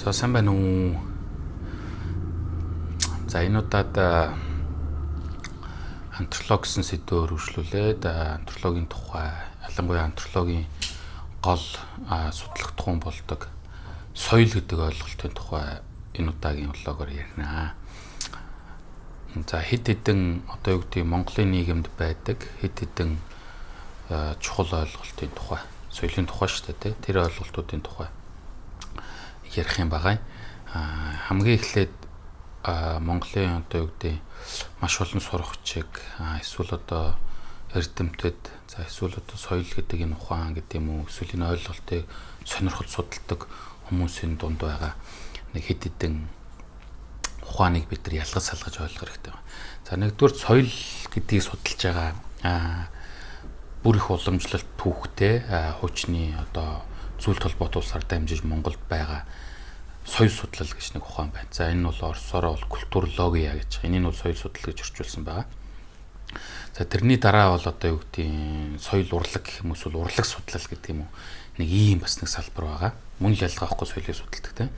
За сайн байна уу? За энэ удаад антрополог гэсэн сэдвээр үргэлжлүүлээд антропологийн тухай, ялангуяа антропологийн гол судлах тухайн болдог соёл гэдэг ойлголтын тухай энэ удаагийн влогоор ярина. За хэд хэдэн одоо юу гэдэг Монголын нийгэмд байдаг хэд хэдэн чухал ойлголтын тухай, соёлын тухай шүү дээ, тэр ойлголтуудын тухай ярих юм байгаа. Хамгийн эхлээд Монголын одоо юу гэдэг маш олон сурагчид эсвэл одоо эрдэмтэд эсвэл одоо соёл гэдэг энэ ухаан гэдэг юм уу эсвэл энэ ойлголтыг сонирхол судалдаг хүмүүсийн дунд байгаа нэг хэд хэдэн ухааныг бид нар ялгаж салгаж ойлгох хэрэгтэй байна. За нэгдүгээр соёл гэдгийг судалж байгаа бүр их уламжлалт түүхтэй хуучны одоо зүйл толгойд улсаар дамжиж Монголд байгаа соёл судлал гэж нэг ухаан байна. За энэ нь бол орсоор бол культурология гэж. Энийг бол соёл судлал гэж орчуулсан байгаа. За тэрний дараа бол одоо юу гэдэг соёл урлаг гэх юм эсвэл урлаг судлал гэдэг юм уу. Нэг ийм бас нэг салбар байгаа. Мөн л ялгаа авахгүй соёлыг судалдаг тийм.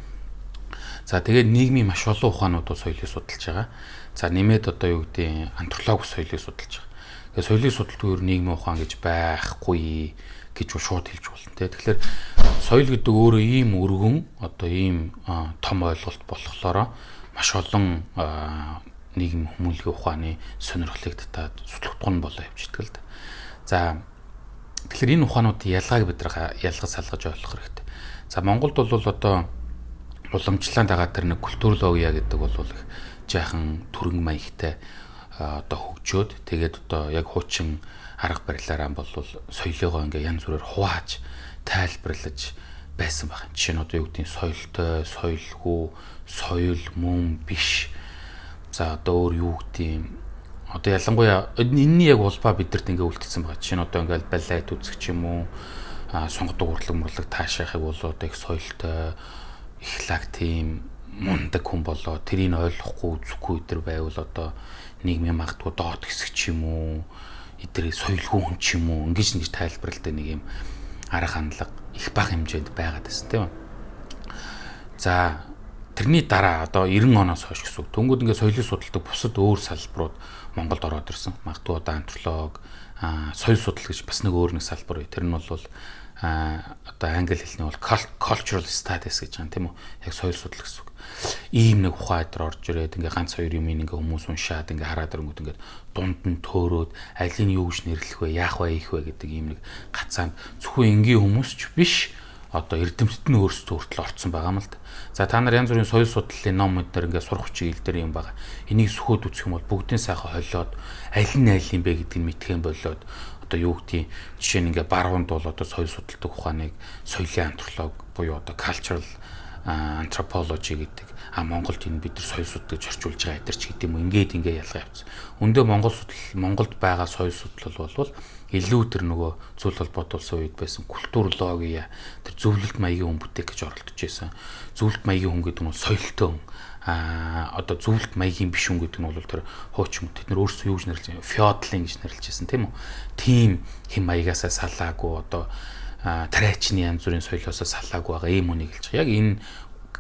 За тэгээд нийгмийн маш олон ухаануудыг соёлыг судалж байгаа. За нэмээд одоо юу гэдэг антрополог соёлыг судалж байгаа. Тэгээд соёлыг судалдаг нийгмийн ухаан гэж байхгүй гэж шууд хэлж болно тийм. Тэгэхээр соёл гэдэг өөрөө ийм өргөн одоо ийм том ойлголт болохоор маш олон нийгэм хүмүүнлэгийн ухааны сонирхлыг татаад судлагдах нь болоо явчихдаг л да. За тэгэхээр энэ ухаануудын ялгааг бид нар ялгаж салгаж ойлгох хэрэгтэй. За Монголд бол одоо уламжлалаа дагаад тэр нэг культурология гэдэг бол их жаахан төрөн маягтай одоо хөгжөөд тэгээд одоо яг хуучин арга барилаараа бол соёлыгоо ингээ янз бүрээр хувааж тайлбарлаж байсан байна. Жишээ нь одоо юу гэдэг нь соёлтой, соёлгүй, соёл мөн биш. За одоо өөр юу гэдэг нь одоо ялангуяа энэний яг улбаа бидэрт ингээ үлдсэн байгаа. Жишээ нь одоо ингээл балет үзэх ч юм уу, сонгодог урлаг мурлаг таашаахыг бол одоо их соёлтой, их лаг тийм мундаг хүн болоо тэрийг ойлгохгүй үзэхгүй өдр байвал одоо нийгмийн магадгүй доод хэсэг ч юм уу, эдгээр соёлгүй хүн ч юм уу ингэж нэг тайлбарлалтай нэг юм арга хандлага их бага хэмжээнд байгаад байсан тийм үү. За тэрний дараа одоо 90 оноос хойш гэсэн. Тэнгүүд ингээд соёлыг судалдаг бусад өөр салбарууд Монголд ороод ирсэн. Магадгүй одоо антрополог, соёл судлал гэж бас нэг өөр нэг салбар бай. Тэр нь бол одоо англи хэлний бол cultural studies гэж байгаа тийм үү. Яг соёл судлал гэсэн үг. Ийм нэг ухаан дээр орж ирээд ингээ ганц хоёр юм ингээ хүмүүс уншаад ингээ хараад ирэнгүүт ингээ дунд нь төөрөөд алийг юу гэж нэрлэх вэ, яах вэ, ийх вэ гэдэг ийм нэг гацаанд зөвхөн энгийн хүмүүс ч биш одоо эрдэмтэд нь өөрсдөө хүртэл орцсон байгаа юм л да. За та нар янз бүрийн соёл судлалын ном дээр ингээ сурах хүчийг илдэр юм байгаа. Энийг сөхөөд үзэх юм бол бүгдийн сайхан холиод аль нь аль юм бэ гэдгийг мэдэх юм болоод одоо юу гэдгийг жишээ нь ингээ баруунд бол одоо соёл судалдаг ухааныг соёлын антрополог буюу одоо cultural anthropology гэдэг Монголд энэ бид нар соёл судлал гэж орчуулж байгаа эдэр ч гэдэм юм ингээд ялгаа явуулсан. Өндөө Монголд байгаа соёл судлал бол илүү тэр нөгөө зүйл холбоот улсын үед байсан культурология тэр зөвлөлт маягийн хүн бүтээх гэж оролдож байсан. Зөвлөлт маягийн хүн гэдэг нь соёлтой хүн. Одоо зөвлөлт маягийн биш хүн гэдэг нь бол тэр хуучин хүн. Тэд нар өөрсдөө юу гэж нэрлэж байгаа? Феодлын гэж нэрлэжсэн тийм үү? Тим хэм маягаасаа салаагүй одоо тариачны янз бүрийн соёлоосоо салаагүй байгаа ийм хүнийг хэлж байгаа. Яг энэ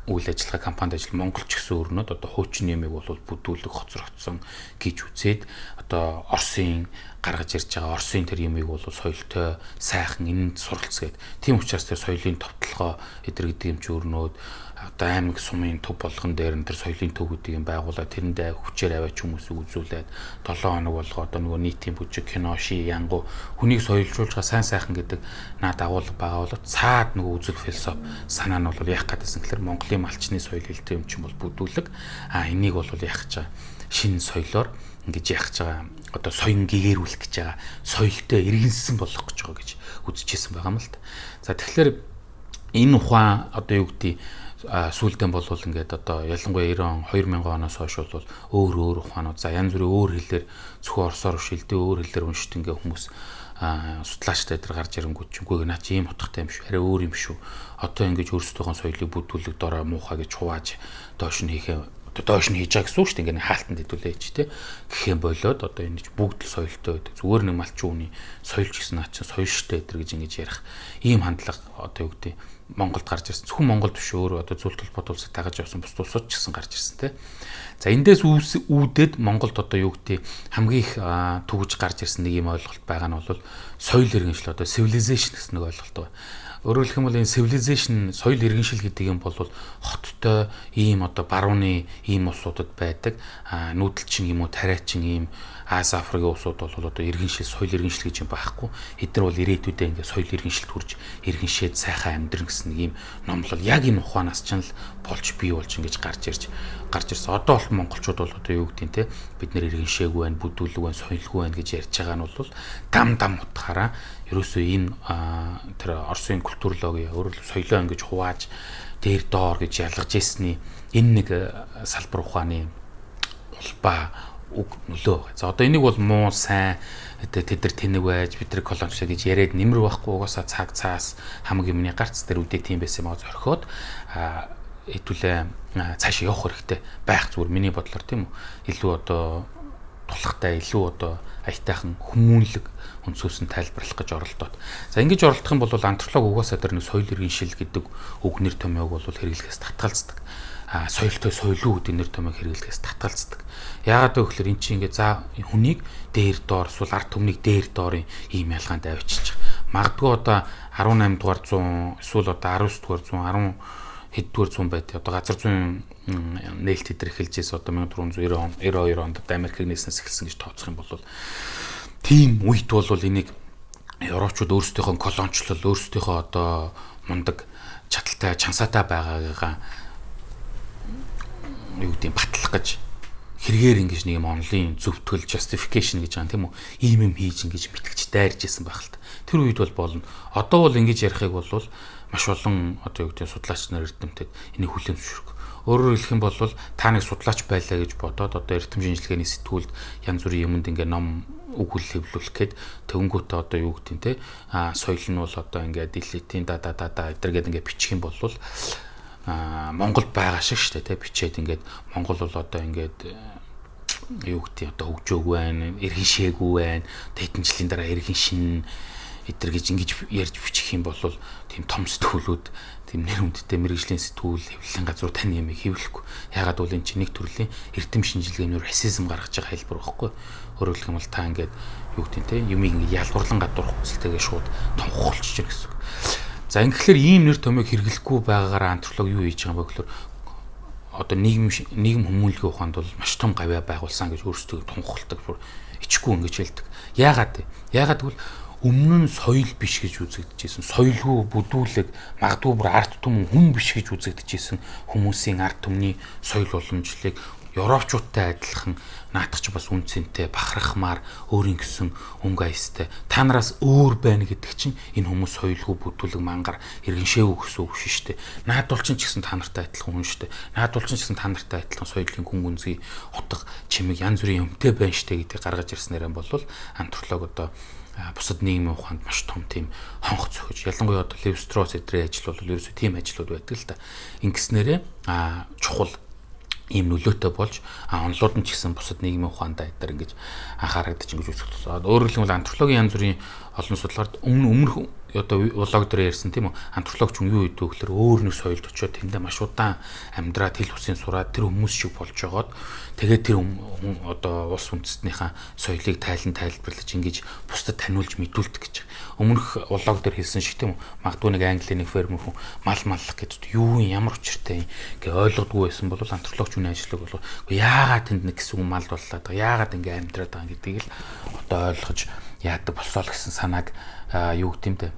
үйл ажиллагаа компанид ажил Монголч гэсэн өрнөд одоо хуучин ямиг бол бүдүүлэг хоцрогдсон гэж үзээд одоо Оросын гаргаж ирж байгаа Оросын тэр ямиг бол соёлтой сайхан энэнд суралцгээд тийм учраас тэр соёлын товтлогоо эдэр гэдэг юм чи өрнөд одоо аймаг сумын төв болгон дээр энэ тэр соёлын төв гэдэг юм байгуулаад тэрэндээ хүчээр аваач хүмүүсийг үзүүлээд 7 хоног болгоо одоо нөгөө нийтийн бүжиг кино ши янгу хүнийг соёлжуулж байгаа сайн сайхан гэдэг наад агуулга байгаа бол цаад нөгөө үзэл философи санаа нь бол яах гэдсэн гэхээр Монголын малчны соёл хэлтэй юм чинь бол бүдүүлэг энийг бол яах гэж байгаа шинэ соёлоор ингэж яах гэж байгаа одоо соён гэгэрүүлэх гэж байгаа соёлтой иргэнсэн болох гэж байгаа гэж үзчихсэн байгаа юм л та. За тэгэхээр энэ ухаан одоо юу гэдэг сүүлдэн бол ингээд одоо ялангуяа 2000 оноос хойш бол өөр ухаанууд за янз бүрийн өөр хэлээр зөвхөн орсоор шилдэг өөр хэлээр уншид ингээ хүмүүс судлаачтай дээр гарч ирэнгүүт ч үгүй наа чи ийм утгатай юм шүү арай өөр юм шүү одоо ингэж өөрсдийнхөө соёлыг бүдүүлэг дорой муухай гэж хувааж доош нь хийхээ одоо доош нь хийж байгаа гэсэн үг шүү дээ ингээ хаалтанд хэдүүлээ чи тэ гэх юм болоод одоо энэ бүгд л соёлтой байдаг зүгээр нэг малчин хүний соёлч гэсэн наа чи соёл штэ гэдэг гэж ингэж ярих ийм хандлага одоо юу гэдэг Монголд гарч ирсэн. Зөвхөн Монголд биш өөр одоо зөвлөлт холбоот улсад дагаж явсан бус улсууд ч гэсэн гарч ирсэн те. За эндээс үүдээд Монголд одоо юу гэдэг хамгийн их төгөж гарч ирсэн нэг юм ойлголт байгаа нь бол соёл иргэншил одоо civilization гэсэн нэг ойлголт байна. Өөрөөр хэлэх юм бол энэ civilization соёл иргэншил гэдэг юм бол хоттой ийм одоо барууны ийм улсуудад байдаг нүүдэлчин юм уу тариачин ийм Аз Африкийн улсууд бол одоо иргэншил соёл иргэншил гэж юм байхгүй. Эдгээр бол ирээдүйдээ ингээд соёл иргэншилд хүрж иргэншээд сайхан амьдрын гэсэн нэг ийм номлол яг энэ ухаанаас ч л болж бий болж ингэж гарч ирсэн. Одоо бол монголчууд бол одоо юу гэдэг нь те бид нэр иргэншээгүй байна, бүдүүлэг байна, соёлгүй байна гэж ярьж байгаа нь бол дам утгаараа ерөөсөө энэ тэр Оросын культурологи өөрөөр соёлоо ингэж хувааж дээр доор гэж ялгаж ирсний энэ нэг салбар ухааны улбаа үг нөлөө. За одоо энийг бол муу сайн тэд нар тэнэг байж бид нар колоничлаа гэж яриад нэмэр байхгүй угаасаа цаг цаас хамаг юмны гарц дээр үдээ тийм байсан маа зорхиод хэдүүлээ цааш явах хэрэгтэй байх зүгээр миний бодлоор тийм үү. Илүү одоо тулахтай илүү одоо аятайхан хүмүүнлэг өнцгөөс нь тайлбарлах гэж оролдоод. За ингэж оролдох юм бол антрополог угаасаа тэр нэг соёл иргэншил гэдэг үг нэр томьёог бол хэрэглэхээс татгалздаг. Соёлтой соёлгүй гэдэг нэр томьёог хэрэглэхээс татгалздаг. Яагаад гэвэл эн чинь ингээ за хүнийг дээр доор эсвэл ард түмнийг дээр доорын ийм ялгаанд авчиж. Магадгүй одоо 18 дугаар 100 эсвэл одоо 19 дугаар 100 10 хэддүгээр зуун байд. Одоо газар зүйн нээлт хэдэр эхэлжээс одоо 1490 92 онд Америкийг нээснээс эхэлсэн гэж тооцох юм бол тийм үед бол энийг европчууд өөрсдийнхөө колоничлол өөрсдийнхөө одоо мундаг чадaltaй чансаатай байгаагаа юу гэдэг батлах гэж хэрэгээр ингэж нэг юм онлын зөвтгөл justification гэж байгаа тийм үү ийм юм хийж ингэж мэтгэж дайрж исэн байх л та. Тэр үед бол болно. Одоо бол ингэж ярихыг бол маш олон одоо юу гэдэг судлаач нар эрдэмтэд энийг хүлээн зөвшөөрөг. Өөрөөр хэлэх юм бол та нэг судлаач байлаа гэж бодоод одоо эрдэм шинжилгээний сэтгүүлд янз бүрийн юмд ингээ ном үг хэл хэвлүүлэх гээд төвөнгөтэй одоо юу гэдэг те соёл нь бол одоо ингээ дэлхийдийн эдэргээд ингээ бичих юм бол Монголд байгаа шиг шүү дээ те бичээд ингээд Монгол бол одоо ингээд юу гэдэг одоо хөгжөөгүй байна, иргэншээгүй байна, хэдэн жилийн дараа иргэн шин эдэр гэж ингэж ярьж бичих юм бол тийм том сэтгүүлүүд тийм нэр хүндтэй мэрэгжлийн сэтгүүл хэвлэлийн газар тань юм хэвлэхгүй. Ягаад бол энэ чинь нэг төрлийн эрдэм шинжилгээнээр расизм гаргаж байгаа хэлбэр байхгүй. Өөрөөр хэлэх юм бол та ингээд юу гэдэг те юмыг ингээд ялгуурлан гадуур хуцалтэйгээ шууд томхолчж ир гэсэн. За ингэхлээр ийм нэр томьёог хэрэглэхгүй байгаагаараа антрополог юу хийж байгаа юм бэ гэхээр одоо нийгэм хүмүүнлэгийн ухаанд бол маш том гавьяа байгуулсан гэж өөрсдөө тунхагладаг ичгүй ингэж хэлдэг. Яагаад гэвэл өмнө нь соёл биш гэж үзэгдэжсэн. Соёлгүй бүдүүлэг магадгүй бүр арт түмэн хүн биш гэж үзэгдэжсэн хүмүүсийн арт түмний соёл уламжлалыг европчуудтай адилхан наадах ч бас үнцэнтэй бахархмаар өөрийн гэсэн өнгө аястай та нараас өөр байна гэдэг чинь энэ хүмүүс соёлгүй бүдүүлэг мангар иргэншээгүй гэсэн үг шүү дээ. Наадуулчин ч гэсэн та нартай адилхан хүн шүү дээ. Наадуулчин ч гэсэн та нартай адилхан соёлын хүн гүнзгий утга чимэг янз бүрийн юмтай байна штэ гэдгийг гаргаж ирснээр юм бол антрополог одоо бусад нийгмийн ухаанд маш том тийм хонх цохиж ялангуяа одоо Лев-Стросс эдрийн ажил бол ерөөсөө тийм ажлууд байдаг л да. Ингэснээрээ чухал ийм нөлөөтэй болж онлууд нь ч гэсэн бусад нийгмийн ухаандаа эдгээр ингэж анхаарагдаж ингэж үзэх тусаад өөрөөр хэлбэл антропологийн янз бүрийн олон судалгаарт өмнөх одоо влог дээр ярьсан тийм үү антропологч хүн юу гэдэг вэ гэхээр өөр нэг соёлд очиод тэндээ маш удаан амьдраад хэл хүсийн сураад тэр хүмүүс шиг болж жагаад тэгээд тэр одоо улс үндэстнийхээ соёлыг тайлбарлаж ингэж бусдад таниулж мэдүүлдэг гэж. Өмнөх влог дээр хэлсэн шиг тийм үү магадгүй нэг английн нэг фермер хүн мал маллах гэдэг юу ямар учиртай гэ ойлгодгүй байсан бол антропологч хүний ажлыг бол яагаад тэнд нэг хэсэг мал боллоод байгаа яагаад ингэ амьдраад байгаа гэдгийг л одоо ойлгож яадаг болсоо л гэсэн санааг юу гэмтэй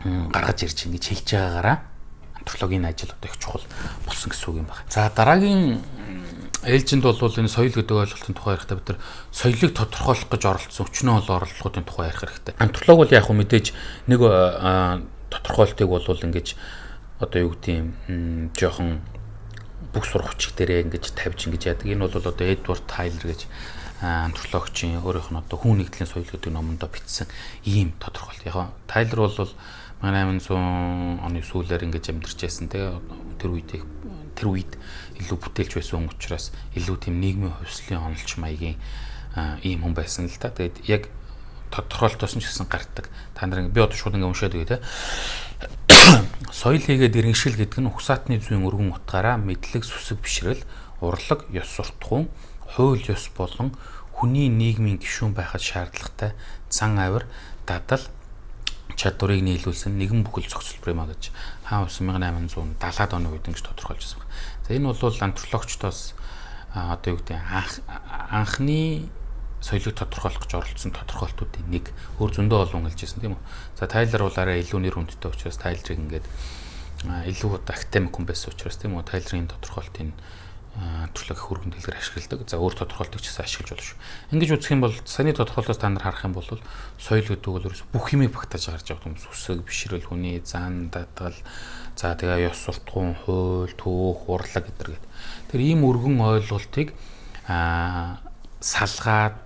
гаргаж ирж ингэж хэлж байгаагаараа антропологийн ажил одоо их чухал болсон гэсэн үг юм байна. За дараагийн ээлжинд бол энэ соёл гэдэг ойлголтын тухай ярихдаа бид нар соёлыг тодорхойлох гэж оролцсон өчнөө олон оролдлогын тухай ярих хэрэгтэй. Антрополог бол яг хөө мэдээж нэг тодорхойлтыг бол ингэж одоо юу гэдэг юм жоохон бүх сургуучиг дээрээ ингэж тавьж ингэж яадаг. Энэ бол одоо Эдвард Тайлер гэж антропологчийн өөрийнх нь одоо хүн нэгдлийн соёл гэдэг номондоо бичсэн ийм тодорхойлт. Яг Тайлер бол 1800 оны сүүлээр ингэж амьдарч байсан тэр үед илүү бүтээлч байсан хүн учраас илүү тийм нийгмийн хувьслын онолч маягийн ийм хүн байсан л та. Тэгээд яг тодорхойлтоос нь ч гэсэн гардаг. Та нарыг би одоо шууд ингэ уншаад өгье те. Соёл хийгээд иргэншил гэдэг нь угсаатны зүйн өргөн утгаараа мэдлэг, сүсэг бишрэл, урлаг, ёс суртахуун, хууль ёс болон хүний нийгмийн гишүүн байхад шаардлагатай зан авир, дадал чадварыг нийлүүлсэн нэгэн бүхэл зохицол према гэж хаан 1870-аад оны үед ингэж тодорхойлж байсан байна. За энэ бол антропологчдоос одоо юу гэдэг анхны соёлыг тодорхойлох гэж оролцсон тодорхойлтуудын нэг өөр зөндөө олон хэлжсэн тийм үү. За Тайлер бол арай илүү нэр хүндтэй учраас Тайлерыг ингээд илүү академик хүн байсан учраас тийм үү. Тайлерын тодорхойлтын антропологи хөргөн дэлгэр ашигладаг. За өөр тодорхойлтыг ч гэсэн ашиглаж болно шүү. Ингэж үзэх юм бол саяны тодорхойлолоос та нар харах юм бол соёл гэдэг бол ерөөс бүх юмыг багтааж гарч явах юм. Сүсэг, бишрэл, хүний зан, дадал, за тэгээ ёс суртахуун, хууль, түүх, урлаг гэдэг. Тэр ийм өргөн ойлголтыг салгаад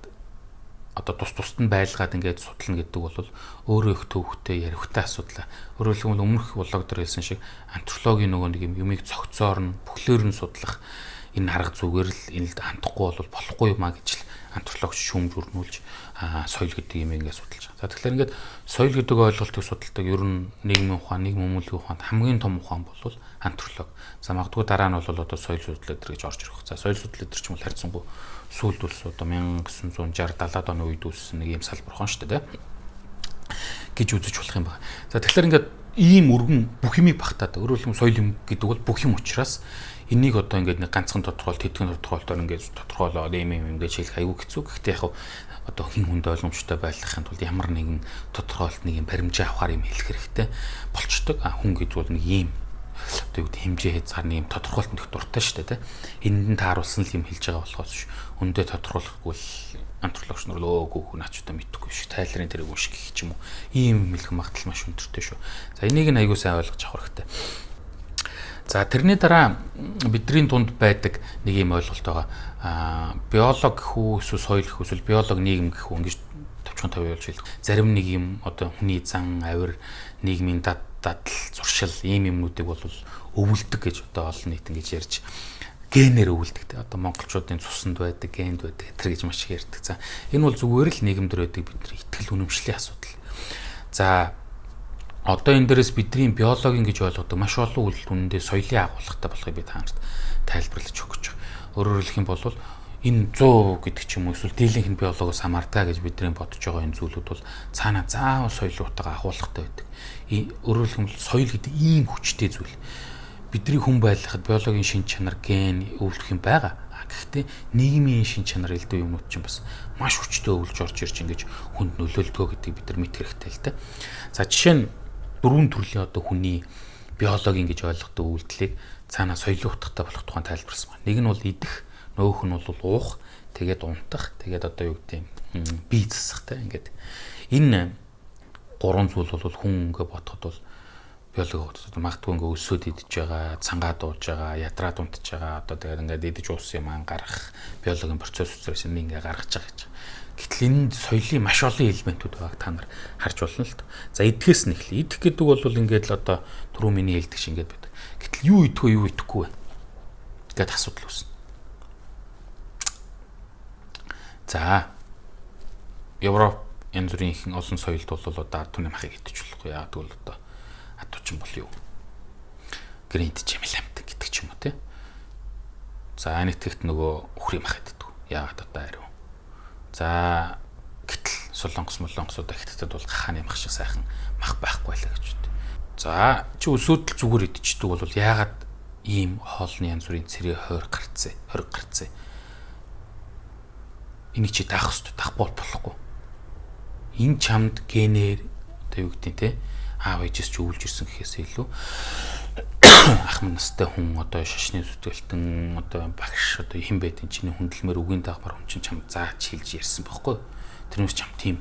одоо тус нь байлгаад ингээд судлана гэдэг бол өөрөө их төвхтэй ярихтай асуудал. Өөрөөр хэлбэл өмнөх блог дээр хэлсэн шиг антропологийн нөгөө нэг юмыг цогцоор нь бүхлөөр нь судлах энэ арга зүгээр л энэ хандахгүй бол болохгүй юм а гэж л антропологч шүүмжүрнүүлж соёл гэдэг юм ингээд судалж байгаа. За тэгэхээр ингээд соёл гэдэг ойлголтыг судалдаг ер нь нийгмийн ухаан, нийгэм өмөлгийн ухаанд хамгийн том ухаан бол антрополог. За магадгүй дараа нь бол одоо соёл судлал гэж орж ирэх. За соёл судлал гэж ч юм бол харьцангуй сүүлд ус одоо 1960-70-аад оны үед үүссэн нэг юм салбар хон шүү дээ гэж үзэж болох юм байна. За тэгэхээр ингээд ийм өргөн бүх юмыг багтаад өөрөөр хэлбэл соёл юм гэдэг бол бүх юм учраас энийг одоо ингээд нэг ганцхан тодорхойлт, тэтгэн тодорхойлтоор ингээд тодорхойлоод ийм гэж хэлэх аюу хэцүү. Гэхдээ яг одоо хин хүнд ойлгомжтой байлгахын тулд ямар нэгэн тодорхойлт нэг юм баримжаа авахар юм хэлэх хэрэгтэй болчдөг. Хүн гэж бол нэг ийм одоо юу хэмжээ хязгаар нэг юм тодорхойлт нөх дуртай шүү дээ. Энд нь тааруулсан л юм хэлж байгаа болохоос ш. Өндөө тодорхойлохгүй л антропологч нар өөгүй хүн ачуудаа мэдхгүй ш. Тайлрын тэрэг унших гэх юм уу. Ийм мэлхэн магадлал маш өндөртэй шүү. За энийг нь аягүй сайн ойлгож авах хэрэгтэй. За тэрний дараа бидний дунд байдаг нэг юм ойлголт байгаа. Биолог гэх үү, эсвэл соёл гэх үү, эсвэл биолог нийгэм гэх үү ингэж товчхон тавьж хэлдэг. Зарим нэг юм одоо хүний зан, авир, нийгмийн дадал, зуршил ийм юмнуудыг бол өвөлдөг гэж одоо олон нийт ингэж ярьж генээр өвөлдөг. Одоо монголчуудын цуснд байдаг, генд байдаг гэтэр гэж маш их ярьдаг. За энэ бол зүгээр л нийгэмдэр байдаг бидний итгэл үнэмшлийн асуудал. За одоо энэ дээрээс бидний биологийн гэж ойлгодог маш олон үйл үнэндээ соёлын агуулгатай болохыг би та нарт тайлбарлаж өгч байгаа. Өөрөөр хэлэх юм бол энэ 100 гэдэг ч юм уу эсвэл дийлэнх нь биологоос хамаардаг гэж бидний бодож байгаа энэ зүйлүүд бол цаана заавал соёлоотойгоо агуулгатай байдаг. Өөрөөр хэлэх юм бол соёл гэдэг ийм хүчтэй зүйл. Бидний хүн байлгахад биологийн шин чанар, ген өвлөх юм байгаа. Гэхдээ нийгмийн шин чанар элдв юмнууд чинь бас маш хүчтэй өвлж орж ирж ингэж хүнд нөлөөлдгөө гэдгийг бид нар мэдэх хэрэгтэй л дээ. За жишээ нь дөрвөн төрлийн одоо хүний биологийн гэж ойлгодог үйлдэлийг цаана соёлын утгатай болох тухайн тайлбарласан байна. Нэг нь бол идэх, нөгөөх нь бол уух, тэгээд унтах, тэгээд одоо юу гэдэг юм бие засахтай ингээд энэ гурван зүйл бол хүн ингээ бодоход бол биологийн утгатай магадгүй ингээ өсөөд идэж байгаа, цангаа дууж байгаа, ядраад унтж байгаа одоо тэгээд ингээд идэж уусан юм гаргах биологийн процесс учраас ингээ гаргаж байгаа гэж. Гэтэл энд соёлын маш олон элементүүд байгааг та нар харж болно л доо. За идэхээс нь эхлэе. Идэх гэдэг бол ингээд л одоо түрүү миний хэлдэг шиг ингээд байдаг. Гэтэл юу идэх вэ, юу идэхгүй вэ гэдэг асуудал үүснэ. За Европ янз бүрийн их олон соёлд бол одоо ард түмний махыг идэж болохгүй. Яг тэгвэл одоо атуучин бол юу? Грэнд чимэл амт гэдэг ч юм уу тий. За нэгтгэгт нөгөө үхрийн мах иддэг. Яагаад одоо ариун. За гэтэл солонгосууд ахтад бол хааны мах шиг сайхан мах байхгүй байлаа гэж үү. За чи өсөөдөл зүгээр идчихдэг бол яагаад ийм хоолны янз бүрийн цэрэг хориг гарцээ. Энийг чи даах хэрэгтэй, даахгүй болохгүй. Энэ чамд генээр одоо юу гэдэг те аав ээжээс ч өвлж ирсэн гэхээс илүү ах мань настай хүн одоо шашны зүтгэлтэн одоо багш одоо хэн байдэн чиний хүндлэмээр үгийн дагмар хүн чинь чам зааж хэлж ярьсан байхгүй. Тэрнээс чам тийм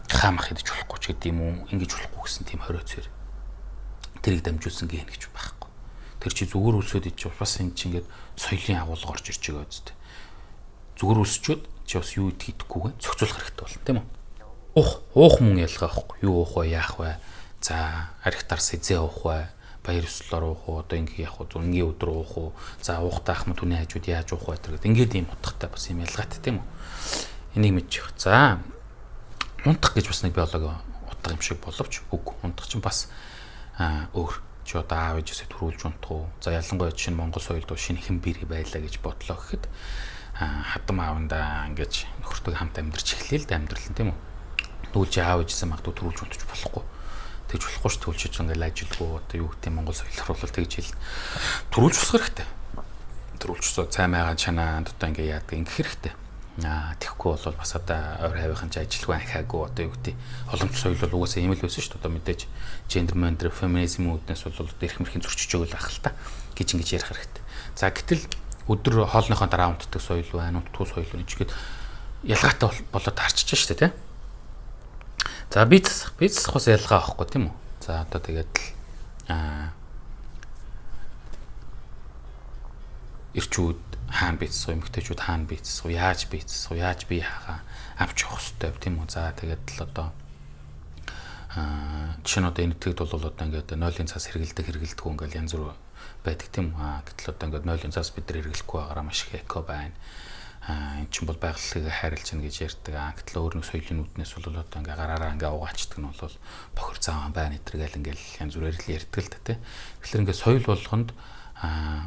хаамах идэж болохгүй ч гэдэг юм уу ингэж болохгүй гэсэн тийм хориоцоор тэрийг дамжуулсан ген гэж байхгүй. Тэр чи зүгээр үлсөд идэж бас энэ чи ингээд соёлын агуулга орж ирж байгаа үстэй. Зүгээр үлсчүүд чи бас юу идэх идэхгүйгээ зохицуулах хэрэгтэй болно тийм үү? Уух мөн ялгаа байхгүй. Юу уух вэ, яах вэ? За архитар сэзээ уух вэ? Баяр ёслолоор уух уу, одоо ингээ явах уу, зунгийн өдөр уух уу, за уухтаах м түүний хажууд яаж уух вэ гэдэг. Ингээд ийм утгатай бас юм ялгаатай тийм үү? Энийг мэдчих. За унтах гэж бас нэг биологи утга юм шиг боловч үгүй. Унтах чинь бас өөр. чи одоо аав ээжээсээ төрүүлж унтах уу? За ялангуяа чинь Монгол соёлд шинэ хэн бэрий байлаа гэж бодлоо гэхэд хадам аавандаа ингэж нөхөртөө хамт амьдарч эхлэе л да амьдрал нь тийм үү. Тэгвэл чи аав ээжээсээ магадгүй төрүүлж унтаж болохгүй. Тэгж болохгүй ш төлж ингээл ажилгүй одоо юу гэдэг Монгол соёлоор бол тэгж хэл төрүүлж усах хэрэгтэй. Төрүүлж усаа цай майгаан чанаанд одоо ингээ яадаг ингэх хэрэгтэй. Тэгэхгүй бол бас одоо ойр хавийнхын ч ажилгүй анхаагүй одоо юу гэдэг боломж соёл бол угаасаа ийм л байсан шүү дээ. Одоо мэдээж гендер мендер феминизм үүднээс бол эрх мэрхийн зөрчиж өгөл байх л та гэж ингэж ярих хэрэгтэй. За гэтэл өдөр хоолныхоо дараа унтдаг соёл байна, унтдаггүй соёл байна гэхэд ялгаатай болоод харчиж шүү дээ, тийм. За бизнес бас ялгаа авахгүй тийм үү? За одоо тэгээд ирчүүд хаана бийцсэх вэ? Эмэгтэйчүүд хаана бийцсэх вэ? Яаж бийцсэх вэ? Яаж бие хаагаа авч явах хэрэгтэй вэ? Тийм үү? За тэгээд л одоо жишээ нь одоо энэ нэгтгэд бол одоо ингээд 0-ын цаас хэрэгэлдэггүй ингээд янз бүр байдаг тийм үү? Гэтэл одоо ингээд 0-ын цаас бид нар хэрэглэхгүй байгаараа маш их эко байна. Эн чинь бол байгалийн хайрлж гэнэ гэж ярьдаг. Гэтэл өөр нэг соёлын үүднээс бол одоо ингээд гараараа ингээд угаачдаг нь бол бохир цааван байна эдэргээл ингээд янз бүрээр л ярьдаг л та тийм. Тэгэхээр ингээд соёл болгонд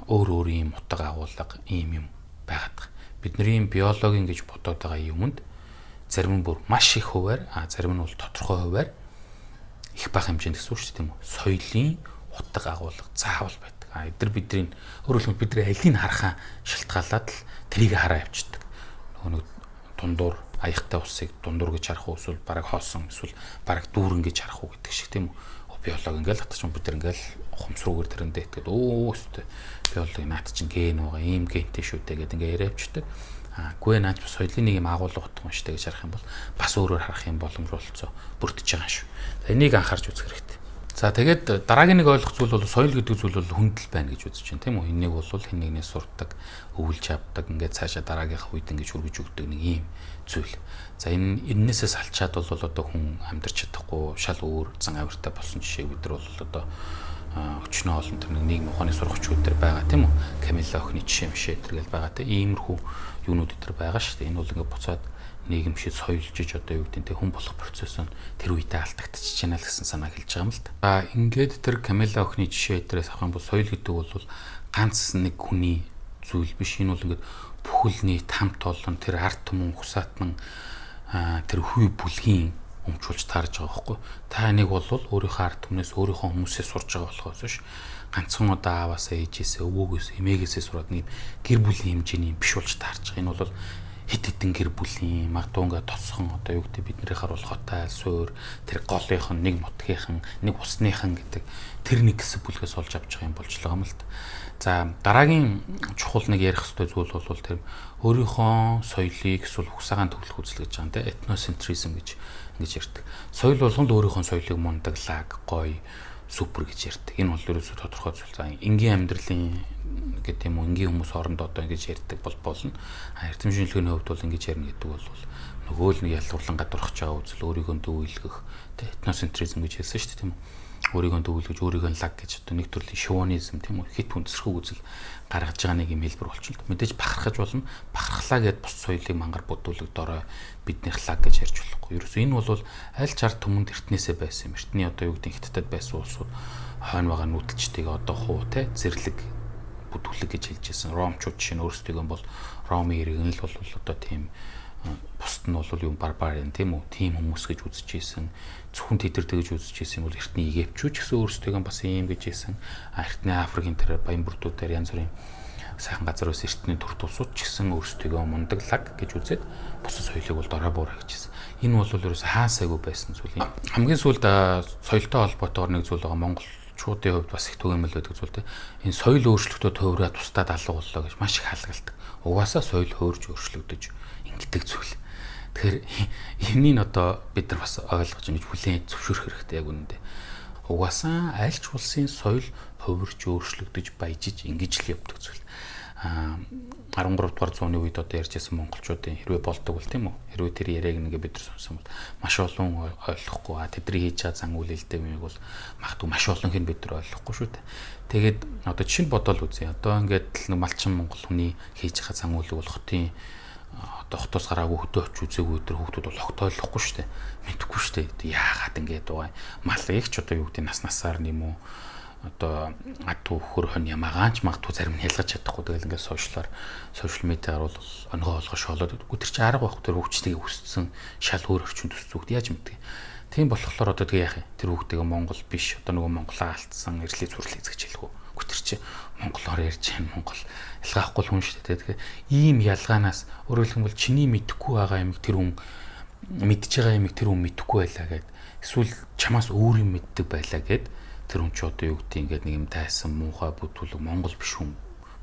өөр өөр юм утга агуулга ийм юм байгаад. Бидний биологийн гэж бодоод байгаа юмд зарим нь бүр маш их хуваар зарим нь бол тодорхой хуваар их бага хэмжээнд гэсэн үг шүү дээ тийм үү. Соёлын утга агуулга заавал байдаг. Эдгээр бидний өөрөлдөө бидний алийг харахаа шалтгаалаад л тэрийг хараа явчихдаг. Нөгөө дундуур аягтай усыг дундуур гэж харах уу эсвэл бараг хоосон эсвэл бараг дүүрэн гэж харах уу гэдэг шиг тийм үү. Биологи ингээл хатчих бид нар ингээл ухамсруугаар тэрэндээ итгээд өстэй биологи наад чинь ген байгаа ийм гентэй шүү дээ гэдэг ингээ яриавчдаг. Гүй наач бас соёлын нэг юм агуулга утга унштай гэж харах юм бол бас өөрөөр харах юм боломж болцоо бүрдэж байгаа шүү. Энийг анхаарч үзэх хэрэгтэй. За тэгээд дараагийн нэг ойлгох зүйл бол соёл гэдэг зүйл бол хүндэл байна гэж үзэж байна тийм үү. Энийг бол хэн нэгнээс сурдаг, өвлж авдаг, ингээд цаашаа дараагийнх үед ингэж үргэж өгдөг нэг ийм зүйл. За энээсээ салчаад бол одоо хүн амьдарч чадахгүй шал өөр зан авиртай болсон жишээ бид нар бол одоо өчнөө олон тэр нийгмийн ухааны сургагчид төр байгаа тийм үү. Камила охины жишээ мишээ тэргээл байгаа тийм иймэрхүү юунууд төр байгаа шүү дээ. Энэ бол ингээд буцаад нийгэм шиг соёлжиж одоо юу гэдэг нь хүн болох процесс нь тэр үедээ алдагдчихж байна л гэсэн санаа хэлж байгаа юм л да. Ингээд тэр Камила охины жишээ дээрээс авах юм бол соёл гэдэг бол ганц нэг хүний зүйл биш. Энэ бол ингээд бүхэл нийт хамт олон тэр ард түмэн ухсаатан тэр хүй бүлгийн өмчүүлж таарж байгаа байхгүй. Та нэг бол өөрийнхөө ард түмнээс өөрийнхөө хүмүүсээс сурж байгаа болохоос биш ганцхан удаа ааваасаа ээжээсээ өвөөгөөс эмээгээсээ сураад нэг гэр бүлийн хэмжээний биш болж таарж байгаа. Энэ бол хэд хэдэн гэр бүлийн магадгүй ингээд тосхон одоо юу гэдэг бидний харуул хотой суур тэр голынх нь нэг нутгийнхан нэг усныхан гэдэг тэр нэг хэсэг бүлгээс олж авч байгаа юм болж байгаа юм л та. За дараагийн чухал нэг ярих хэвээр зүйл бол тэр өөрийнхөө соёлыг эсвэл хугацаагаан төвлөх үзэл гэж байгаа юм те этноцентризм гэж ингэж ярьдаг. Соёл болгонд өөрийнхөө соёлыг мундаглаг, гоё, супер гэж ярьдаг. Энэ бол ерөөсөө тодорхой зүйл. За энгийн амьдралын гэдэг юм уу энгийн хүмүүс хоорондоо одоо ингэж ярьдаг болно. Эрдэм шинжилгээний хувьд бол ингэж ярина гэдэг бол нөгөө л нэг ялгуурлан гадуурхаж байгаа үзэл өөрийгөө дүүлгэх этноцентризм гэж хэлсэн шүү дээ тийм үү. Өөрийгөө дүүлгэж өөрийгөө лаг гэж одоо нэг төрлийн шовинизм тийм үү хит хүндэсрэх үзэл гаргаж байгаа нэг юм хэлбэр болчихлоо. Мэдээж бахархаж болно. Бахархлаа гэд бус соёлыг мангар бодуулах дорой биднийх лаг гэж ярьж болохгүй. Ерөөсөө энэ бол аль чар түмэнд эртнээсээ байсан юм. Эртний одоо юу гэдэг хятадд байсан улсууд хойно байгаа нүүдэлчдийг одоо хуу те зэрлэг бүдүүлэг гэж хэлж байсан. Ромчууд жишээ нь өөрсдөө бол Ромын иргэн л бол одоо тийм бусд нь бол юм барбарын тийм үү тийм хүмүүс гэж үзэж ийсэн зөвхөн тэтэрдэг гэж үзэж ийсэн бол эртний Египчүүд ч гэсэн өөрсдөө бас ийм гэж ийсэн эртний Африкийн тэр баян бүрдүүдээр янз бүрийн сайхан газраас эртний төр тусууд ч гэсэн өөрсдөө мундаглаг гэж үзээд бусад соёлыг бол дорой буурах гэж ийсэн. Энэ бол ерөөсөө хаасаагүй байсан зүйл. Хамгийн сүүлд соёлтой холбоотойгоор нэг зүйл байгаа монголчуудын хувьд бас их түгээмэл байдаг зүйл те. Энэ соёл өөрчлөлтөд хувраад тусдаад алга боллоо гэж маш их хаалгалдаг. Угаасаа соёл хөөрж өөрчлөгдөж ингэдэг зүйл. Тэгэхээр энийг одоо бид нар бас ойлгож ингэж хүлээн зөвшөөрөх хэрэгтэй яг үнэндээ. Угаасаа аль ч улсын соёл хувирж өөрчлөгдөж баяжиж ингэж л явдаг зүйл. 13 дугаар зууны үед одоо ярьж байсан монголчуудын хэрвээ болдог бол тийм үү? Хэрвээ тэр яриаг нэгэ бид нар сонсон бол маш олон ойлгохгүй. Тэдний хийж байгаа зан үйл хэлдэг юм бол магадгүй маш олон хэн бид нар ойлгохгүй шүү дээ. Тэгээд одоо жишээ нь бодоол үзье. Одоо ингээд малчин монгол хүний хийж байгаа зан үйлийг бол хотын одоо хотоос гараагүй хөдөө очиж үзээгүй өдр хүүхдүүд бол огт ойлгохгүй шүү дээ. Мэдхгүй шүү дээ. Яагаад ингэж байгаа юм. Малыг ч одоо юу гэдэг нас насаар нэм үү одоо ад түүхөр хон ямаагаанч магадгүй зарим нь ялгаж чадахгүй. Тэгэл ингээд сошиал медиагаар бол өнгөө олгож шоолоод өгдөг. Тэр чинь арга байх тэр хөгжлийг өссөн шал өөр орчинд өссөн хүүхд яаж мэддэг. Тийм болохоор одоо тэгээ яах юм? Тэр хүүхдийг Монгол биш одоо нөгөө Монголоо алдсан эрхлээ зүрлээ гэж хэлэх үү? Тэр чинь монголоор ярьж байгаа Монгол ялгаахгүй хүн шүү дээ. Тэгэхээр ийм ялгаанаас өөрөөр хэлбэл чиний мэдэхгүй байгаа юм тэр хүн мэдж байгаа юм тэр хүн мэдэхгүй байлаа гэд эсвэл чамаас өөр юм мэддэг байлаа гэд тэр хүн ч одоо юу гэдэг ингээд нэг юм тайсан муухай бүтүүлэг Монгол биш хүн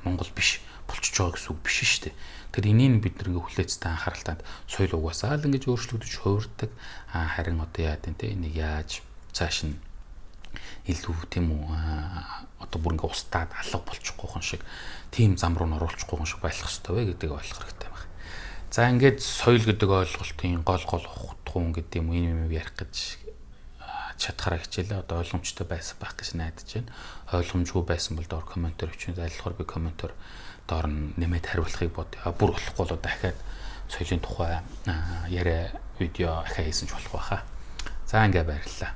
Монгол биш болчихж байгаа гэсэн үг биш шүү дээ. Тэр энийг бид нэг хүлээцтэй анхааралтанд соёл угаасаа л ингэж өөрчлөгдөж хувирдаг. Харин одоо яа гэдэг те энийг яаж цааш нь илүү тийм үү одоо бүр ингээ устдаад алга болчихгүй хүн шиг тийм зам руу н оруулчихгүй хүн шиг байх хэрэгтэй вэ гэдгийг ойлгох хэрэгтэй байна. За ингээд соёл гэдэг ойлголтын гол утгуун гэдэг юм ийм ярих гэж чадхаараа хичээлээ. Одоо ойлгомжтой байх гэж найдаж байна. Ойлгомжгүй байсан бол доор комментээр өчнө зайлахаар би комментээр доор нь нэмээд хариулахыг бодъё. Бүр болохгүй бол дахиад соёлын тухай яриа видео ахаа хийсэн ч болох байхаа. За ингээ баярлалаа.